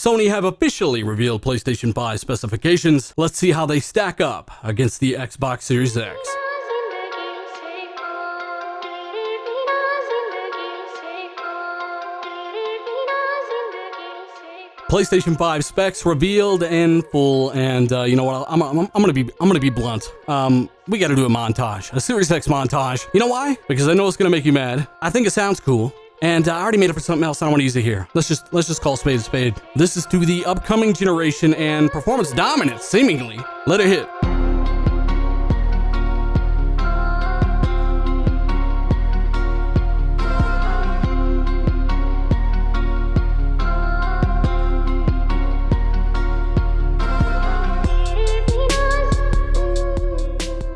Sony have officially revealed PlayStation 5 specifications. Let's see how they stack up against the Xbox Series X. PlayStation 5 specs revealed in full, and you know what? I'm gonna be blunt. We got to do a montage, a Series X montage. You know why? Because I know it's gonna make you mad. I think it sounds cool, and I already made it for something else. I don't want to use it here. Let's just call spade a spade. This is to the upcoming generation and performance dominance, seemingly. Let it hit.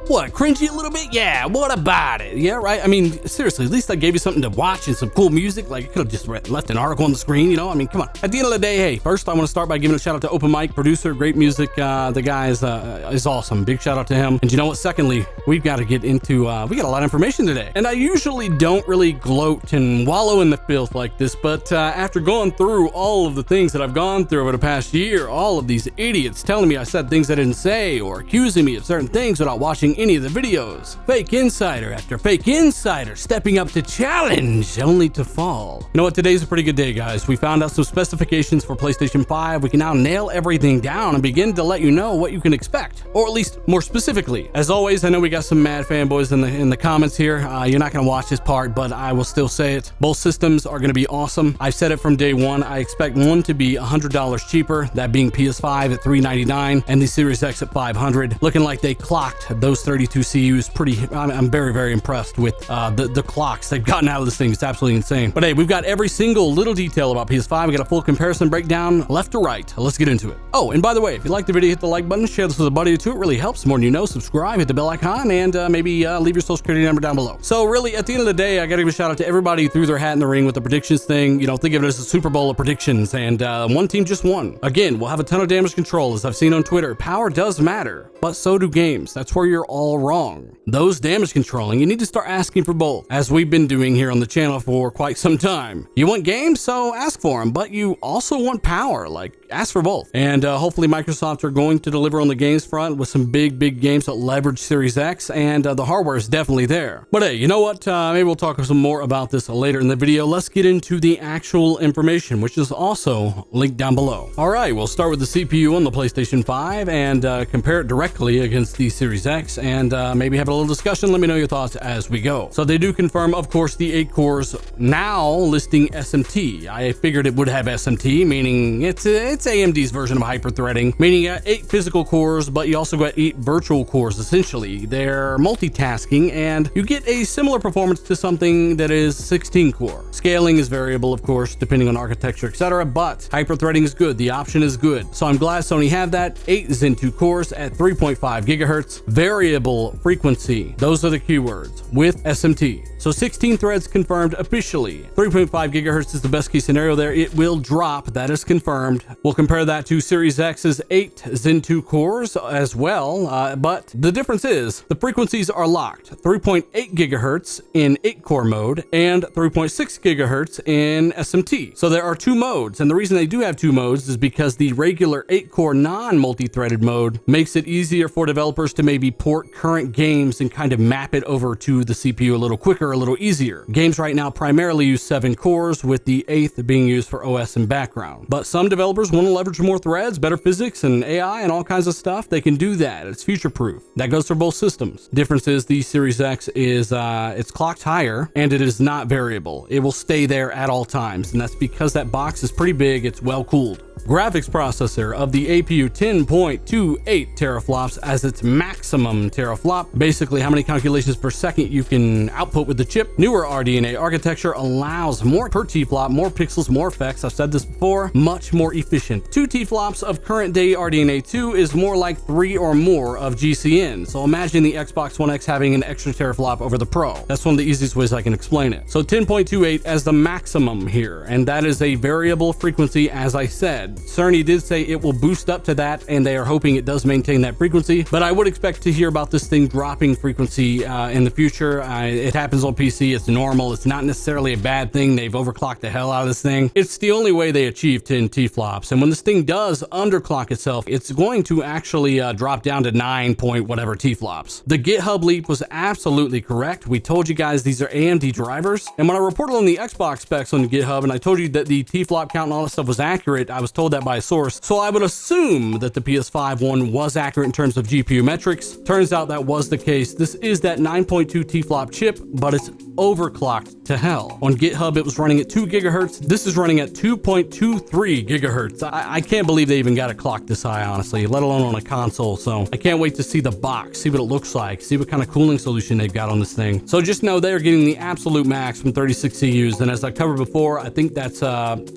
What, cringy a little bit? Yeah, what about it? Yeah, right? I mean, seriously, at least I gave you something to watch and some cool music. Like, I could have just left an article on the screen, you know? I mean, come on. At the end of the day, hey, first I want to start by giving a shout out to Open Mike, producer, great music. The guy is awesome. Big shout out to him. And you know what? Secondly, we've got to get into, we got a lot of information today. And I usually don't really gloat and wallow in the filth like this, but after going through all of the things that I've gone through over the past year, all of these idiots telling me I said things I didn't say or accusing me of certain things without watching any of the videos. Fake insider after fake insider stepping up to challenge only to fall. You know what? Today's a pretty good day, guys. We found out some specifications for PlayStation 5. We can now nail everything down and begin to let you know what you can expect, or at least more specifically. As always, I know we got some mad fanboys in the comments here. You're not going to watch this part, but I will still say it. Both systems are going to be awesome. I've said it from day one. I expect one to be $100 cheaper, that being PS5 at $399 and the Series X at $500. Looking like they clocked those 32 CUs pretty. I'm very, very impressed with the clocks they've gotten out of this thing. It's absolutely insane. But hey, we've got every single little detail about PS5. We got a full comparison breakdown left to right. Let's get into it. Oh, and by the way, if you like the video, hit the like button, share this with a buddy or two. It really helps. More than you know. Subscribe, hit the bell icon, and maybe leave your social security number down below. So really, at the end of the day, I got to give a shout out to everybody who threw their hat in the ring with the predictions thing. You know, think of it as a Super Bowl of predictions, and one team just won. Again, we'll have a ton of damage control, as I've seen on Twitter. Power does matter, but so do games. That's where you're all wrong. Those damage controlling, you need to start asking for both, as we've been doing here on the channel for quite some time. You want games, so ask for them, but you also want power, like ask for both. And hopefully Microsoft are going to deliver on the games front with some big games that leverage Series X, and the hardware is definitely there. But hey, you know what? Maybe we'll talk some more about this later in the video. Let's get into the actual information, which is also linked down below. All right, we'll start with the CPU on the PlayStation 5 and compare it directly against the Series X, and maybe have a little discussion. Let me know your thoughts as we go. So they do confirm, of course, the 8 cores, now listing SMT. I figured it would have SMT, meaning it's AMD's version of hyper-threading, meaning you got 8 physical cores, but you also got 8 virtual cores, essentially. They're multitasking, and you get a similar performance to something that is 16 core. Scaling is variable, of course, depending on architecture, etc., but hyper-threading is good. The option is good. So I'm glad Sony have that. 8 Zen 2 cores at 3.5 gigahertz. Variable frequency. Those are the keywords with SMT. So 16 threads confirmed officially. 3.5 gigahertz is the best case scenario there. It will drop. That is confirmed. We'll compare that to Series X's 8 Zen 2 cores as well. But the difference is the frequencies are locked. 3.8 gigahertz in 8-core mode and 3.6 gigahertz in SMT. So there are 2 modes. And the reason they do have 2 modes is because the regular 8-core non-multi-threaded mode makes it easier for developers to maybe port current games and kind of map it over to the CPU a little quicker, a little easier. Games right now primarily use 7 cores, with the 8th being used for OS and background. But some developers want to leverage more threads, better physics and AI and all kinds of stuff. They can do that. It's future-proof. That goes for both systems. Difference is the Series X is it's clocked higher, and it is not variable. It will stay there at all times, and that's because that box is pretty big. It's well cooled. Graphics processor of the APU 10.28 teraflops as its maximum teraflop. Basically, how many calculations per second you can output with the chip. Newer RDNA architecture allows more per T-flop, more pixels, more effects. I've said this before, much more efficient. 2 T-flops of current day RDNA 2 is more like 3 or more of GCN. So imagine the Xbox One X having an extra teraflop over the Pro. That's one of the easiest ways I can explain it. So 10.28 as the maximum here, and that is a variable frequency, as I said. Sony did say it will boost up to that, and they are hoping it does maintain that frequency, but I would expect to hear about about this thing dropping frequency in the future. It happens on PC. It's normal. It's not necessarily a bad thing. They've overclocked the hell out of this thing. It's the only way they achieve 10 T-flops. And when this thing does underclock itself, it's going to actually drop down to 9 point whatever T-flops. The GitHub leak was absolutely correct. We told you guys these are AMD drivers. And when I reported on the Xbox specs on GitHub and I told you that the T-flop count and all that stuff was accurate, I was told that by a source. So I would assume that the PS5 one was accurate in terms of GPU metrics. Turns out that was the case. This is that 9.2 T-flop chip, but it's overclocked to hell. On GitHub, it was running at 2 gigahertz. This is running at 2.23 gigahertz. I can't believe they even got a clock this high, honestly, let alone on a console. So I can't wait to see the box, see what it looks like, see what kind of cooling solution they've got on this thing. So just know they're getting the absolute max from 36 CUs. And as I covered before, I think that's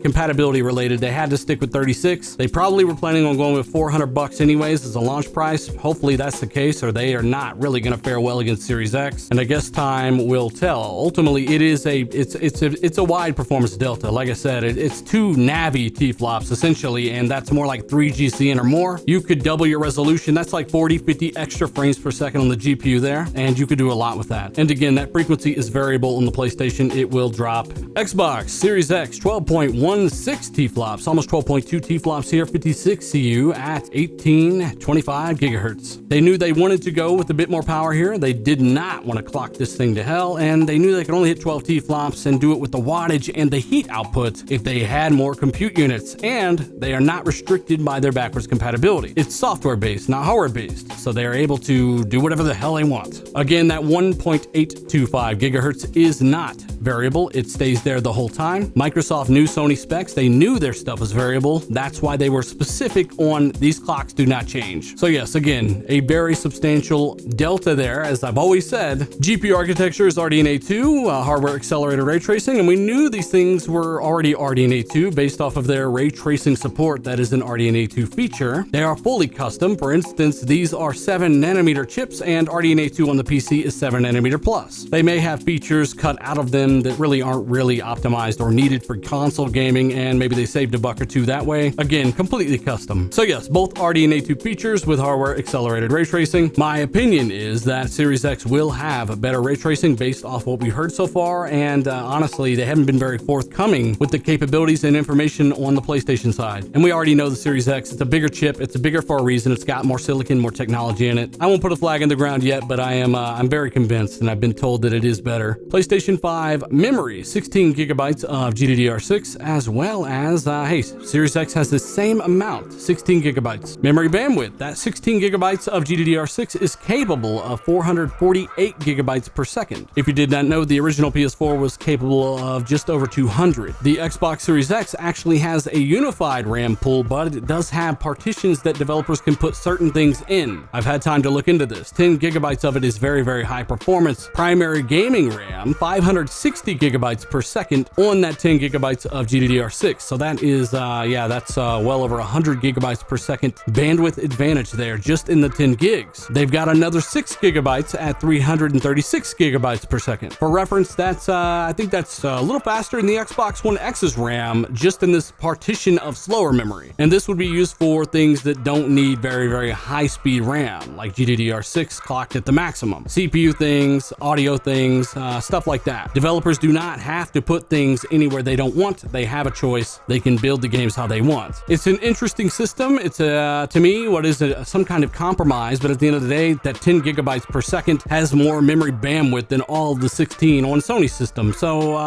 compatibility related. They had to stick with 36. They probably were planning on going with $400 anyways as a launch price. Hopefully that's the case, or they are not really going to fare well against Series X. And I guess time will tell. Ultimately, it's a wide performance delta. Like I said, it's 2 navi T-flops essentially, and that's more like 3 GCN or more. You could double your resolution. That's like 40, 50 extra frames per second on the GPU there, and you could do a lot with that. And again, that frequency is variable on the PlayStation. It will drop. Xbox Series X 12.16 T-flops, almost 12.2 T-flops here, 56 CU at 1825 gigahertz. They knew they wanted to go with a bit more power here. They did not want to clock this thing to hell, and they knew they could only hit 12 T-flops and do it with the wattage and the heat output if they had more compute units, and they are not restricted by their backwards compatibility. It's software-based, not hardware-based, so they are able to do whatever the hell they want. Again, that 1.825 gigahertz is not variable. It stays there the whole time. Microsoft knew Sony specs. They knew their stuff was variable. That's why they were specific on these clocks do not change. So yes, again, a very substantial delta there. As I've always said, GPU architecture is RDNA 2, hardware accelerated ray tracing, and we knew these things were already RDNA 2 based off of their ray tracing support. That is an RDNA 2 feature. They are fully custom. For instance, these are 7 nanometer chips, and RDNA 2 on the PC is 7 nanometer plus. They may have features cut out of them that really aren't really optimized or needed for console gaming, and maybe they saved $1 or $2 that way. Again, completely custom. So yes, both RDNA 2 features with hardware accelerated ray tracing. My opinion is that Series X will have better ray tracing based off what we heard so far, and honestly, they haven't been very forthcoming with the capabilities and information on the PlayStation side. And we already know the Series X, it's a bigger chip, it's bigger for a reason, it's got more silicon, more technology in it. I won't put a flag in the ground yet, but I'm very convinced, and I've been told that it is better. PlayStation 5 memory, 16 gigabytes of GDDR6, as well as, hey, Series X has the same amount, 16 gigabytes. Memory bandwidth, that 16 gigabytes of GDDR6 is capable of 448 gigabytes per second. If you did not know, the original PS4 was capable of just over 200. The Xbox Series X actually has a unified RAM pool, but it does have partitions that developers can put certain things in. I've had time to look into this. 10 gigabytes of it is very, very high performance. Primary gaming RAM, 560 gigabytes per second on that 10 gigabytes of GDDR6. So that is, that's well over 100 gigabytes per second bandwidth advantage there just in the 10 gigs. They've got another 6 gigabytes at 336 gigabytes per second. For reference, that's I think that's a little faster than the Xbox One X's RAM just in this partition of slower memory. And this would be used for things that don't need very, very high speed RAM, like GDDR6 clocked at the maximum. CPU things, audio things, stuff like that. Developers do not have to put things anywhere they don't want. They have a choice. They can build the games how they want. It's an interesting system. It's to me, what is some kind of compromise, but at the end of the day, that 10 gigabytes per second has more memory bandwidth than all the 16 on Sony system. So,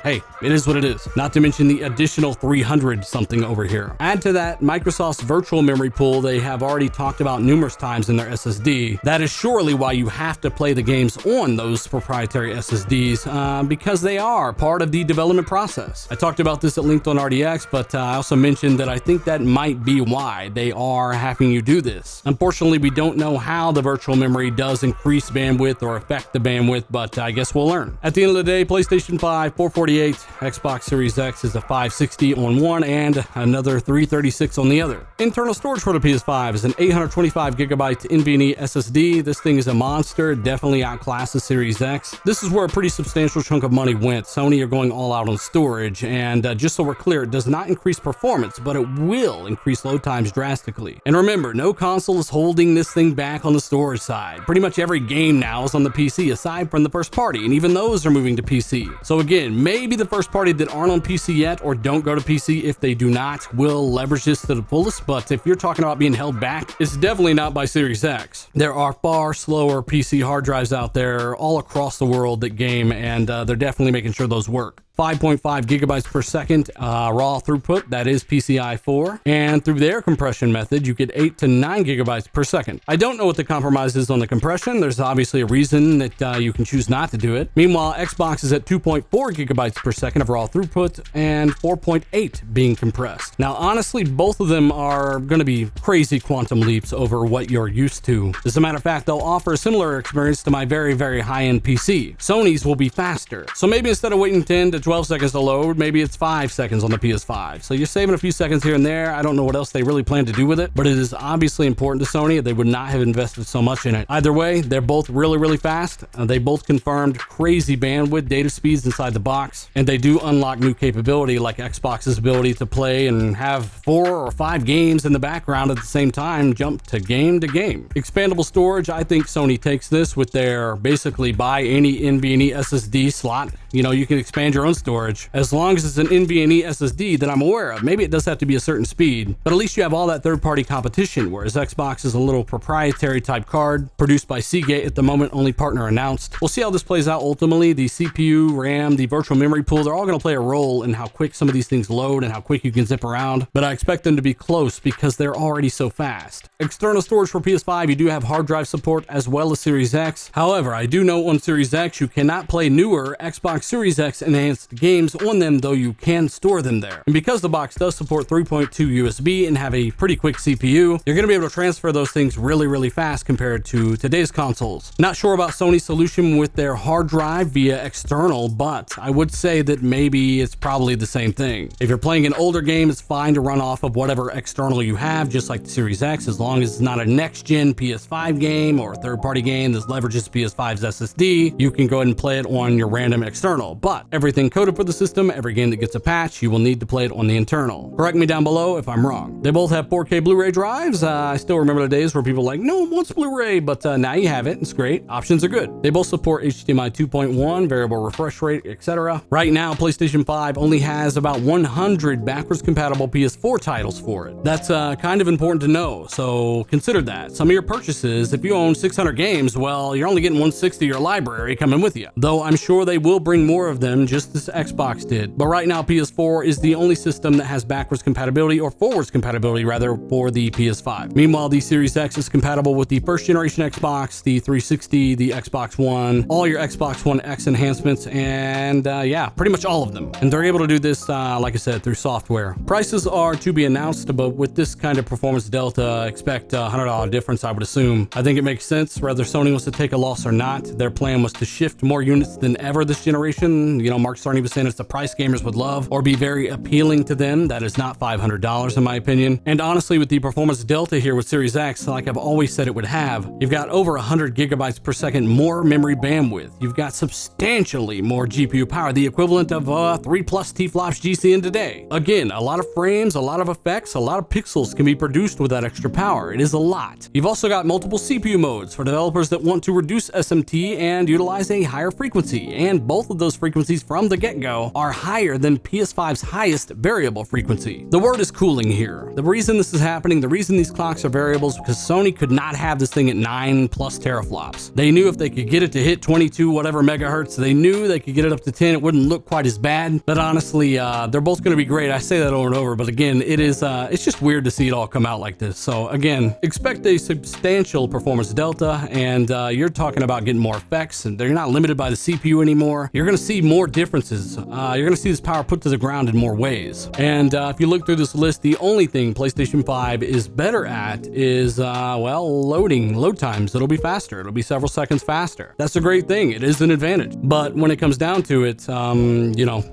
hey, it is what it is. Not to mention the additional 300 something over here. Add to that Microsoft's virtual memory pool they have already talked about numerous times in their SSD. That is surely why you have to play the games on those proprietary SSDs, because they are part of the development process. I talked about this at Linked on RDX, but I also mentioned that I think that might be why they are having you do this. Unfortunately, we don't know how the virtual memory does increase bandwidth or affect the bandwidth, but I guess guess we'll learn. At the end of the day, PlayStation 5, 448, Xbox Series X is a 560 on one and another 336 on the other. Internal storage for the PS5 is an 825 gigabyte NVMe SSD. This thing is a monster, definitely outclasses Series X. This is where a pretty substantial chunk of money went. Sony are going all out on storage, and just so we're clear, it does not increase performance, but it will increase load times drastically. And remember, no console is holding this thing back on the storage side. Pretty much every game now is on the PC aside from the first party, and even those are moving to PC. So again, maybe the first party that aren't on PC yet or don't go to PC, if they do not, will leverage this to the fullest, but if you're talking about being held back, it's definitely not by Series X. There are far slower PC hard drives out there all across the world that game, and they're definitely making sure those work. 5.5 gigabytes per second raw throughput, that is PCI 4, and through their compression method, you get 8 to 9 gigabytes per second. I don't know what the compromise is on the compression. There's obviously a reason that you can choose not to do it. Meanwhile, Xbox is at 2.4 gigabytes per second of raw throughput and 4.8 being compressed. Now, honestly, both of them are going to be crazy quantum leaps over what you're used to. As a matter of fact, they'll offer a similar experience to my very, very high-end PC. Sony's will be faster. So maybe instead of waiting 10 to 12 seconds to load, maybe it's 5 seconds on the PS5. So you're saving a few seconds here and there. I don't know what else they really plan to do with it, but it is obviously important to Sony. They would not have invested so much in it. Either way, they're both really, really fast. They both confirmed crazy bandwidth data speeds inside the box, and they do unlock new capability like Xbox's ability to play and have 4 or 5 games in the background at the same time, jump to game. Expandable storage, I think Sony takes this with their basically buy any NVMe SSD slot. You know, you can expand your own storage as long as it's an NVMe SSD that I'm aware of. Maybe it does have to be a certain speed, but at least you have all that third-party competition, whereas Xbox is a little proprietary type card produced by Seagate at the moment, only partner announced. We'll see how this plays out ultimately. The CPU, RAM, the virtual memory pool, they're all going to play a role in how quick some of these things load and how quick you can zip around, but I expect them to be close because they're already so fast. External storage for PS5, you do have hard drive support as well as Series X. However, I do know on Series X you cannot play newer Xbox Series X enhanced games on them, though you can store them there. And because the box does support 3.2 USB and have a pretty quick CPU, you're going to be able to transfer those things really, really fast compared to today's consoles. Not sure about Sony's solution with their hard drive via external, but I would say that maybe it's probably the same thing. If you're playing an older game, it's fine to run off of whatever external you have, just like the Series X, as long as it's not a next-gen PS5 game or a third-party game that leverages PS5's SSD, you can go ahead and play it on your random external. But everything coded for the system, every game that gets a patch, you will need to play it on the internal. Correct me down below if I'm wrong. They both have 4K Blu-ray drives. I still remember the days where people were like, no one wants Blu-ray, but now you have it. It's great. Options are good. They both support HDMI 2.1, variable refresh rate, etc. Right now, PlayStation 5 only has about 100 backwards compatible PS4 titles for it. That's kind of important to know, so consider that. Some of your purchases, if you own 600 games, well, you're only getting 160 of your library coming with you. Though I'm sure they will bring more of them, just as Xbox did. But right now, PS4 is the only system that has backwards compatibility, or forwards compatibility rather, for the PS5. Meanwhile, the Series X is compatible with the first generation Xbox, the 360, the Xbox One, all your Xbox One X enhancements, and yeah, pretty much all of them. And they're able to do this, like I said, through software. Prices are to be announced, but with this kind of performance delta, expect a $100 difference, I would assume. I think it makes sense, whether Sony wants to take a loss or not. Their plan was to shift more units than ever this generation. You know, Mark Cerny was saying it's the price gamers would love, or be very appealing to them. That is not $500 in my opinion. And honestly, with the performance delta here with Series X, like I've always said it would have, you've got over 100 gigabytes per second more memory bandwidth. You've got substantially more GPU power, the equivalent of 3+ T-flops GCN today. Again, a lot of frames, a lot of effects, a lot of pixels can be produced with that extra power. It is a lot. You've also got multiple CPU modes for developers that want to reduce SMT and utilize a higher frequency, and both of those frequencies from the get-go are higher than PS5's highest variable frequency. The word is cooling here. The reason this is happening, the reason these clocks are variables, because Sony could not have this thing at 9+ teraflops. They knew if they could get it to hit 22 whatever megahertz, they knew they could get it up to 10, it wouldn't look quite as bad. But honestly, they're both going to be great. I say that over and over, but again, it's just weird to see it all come out like this. So again, expect a substantial performance delta, and you're talking about getting more effects, and they're not limited by the CPU anymore. You're going to see more differences differences. You're going to see this power put to the ground in more ways. And if you look through this list, the only thing PlayStation 5 is better at is, well, load times. It'll be faster. It'll be several seconds faster. That's a great thing. It is an advantage. But when it comes down to it, you know,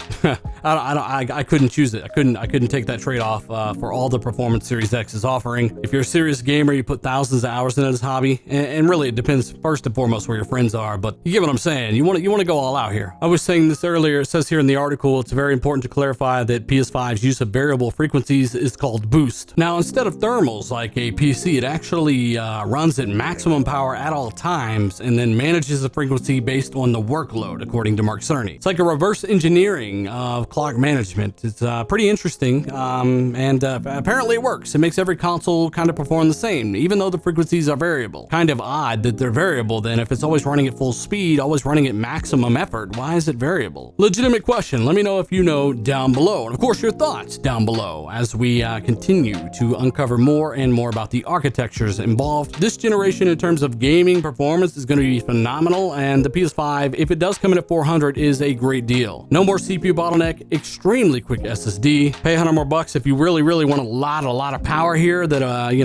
I couldn't choose it. I couldn't take that trade-off for all the performance Series X is offering. If you're a serious gamer, you put thousands of hours into this hobby, and really it depends first and foremost where your friends are, but you get what I'm saying. You want to go all out here. I was saying this earlier. It says here in the article, it's very important to clarify that PS5's use of variable frequencies is called boost. Now, instead of thermals like a PC, it actually runs at maximum power at all times and then manages the frequency based on the workload, according to Mark Cerny. It's like a reverse engineering of clock management. It's pretty interesting, and apparently it works. It makes every console kind of perform the same, even though the frequencies are variable. Kind of odd that they're variable then. If it's always running at full speed, always running at maximum effort, why is it variable? Legitimate question. Let me know if you know down below. And of course, your thoughts down below as we continue to uncover more and more about the architectures involved. This generation in terms of gaming performance is going to be phenomenal, and the PS5, if it does come in at 400, is a great deal. No more CPU bottleneck, extremely quick SSD. Pay $100 more if you really want a lot of power here that you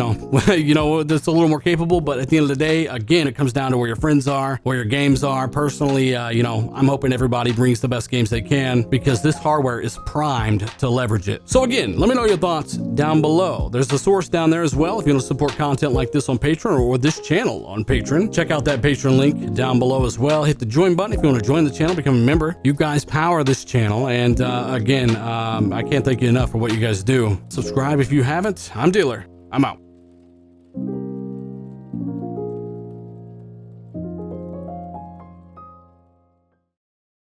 know that's a little more capable. But at the end of the day, again, it comes down to where your friends are, where your games are. Personally, you know, I'm hoping everybody brings the best games they can because this hardware is primed to leverage it. So again, let me know your thoughts down below. There's the source down there as well if you want to support content like this on Patreon or this channel on Patreon. Check out that Patreon link down below as well. Hit the join button if you want to join the channel, become a member. You guys power this channel, and again, I can't thank you enough for what you guys do. Subscribe if you haven't. I'm Dealer. I'm out.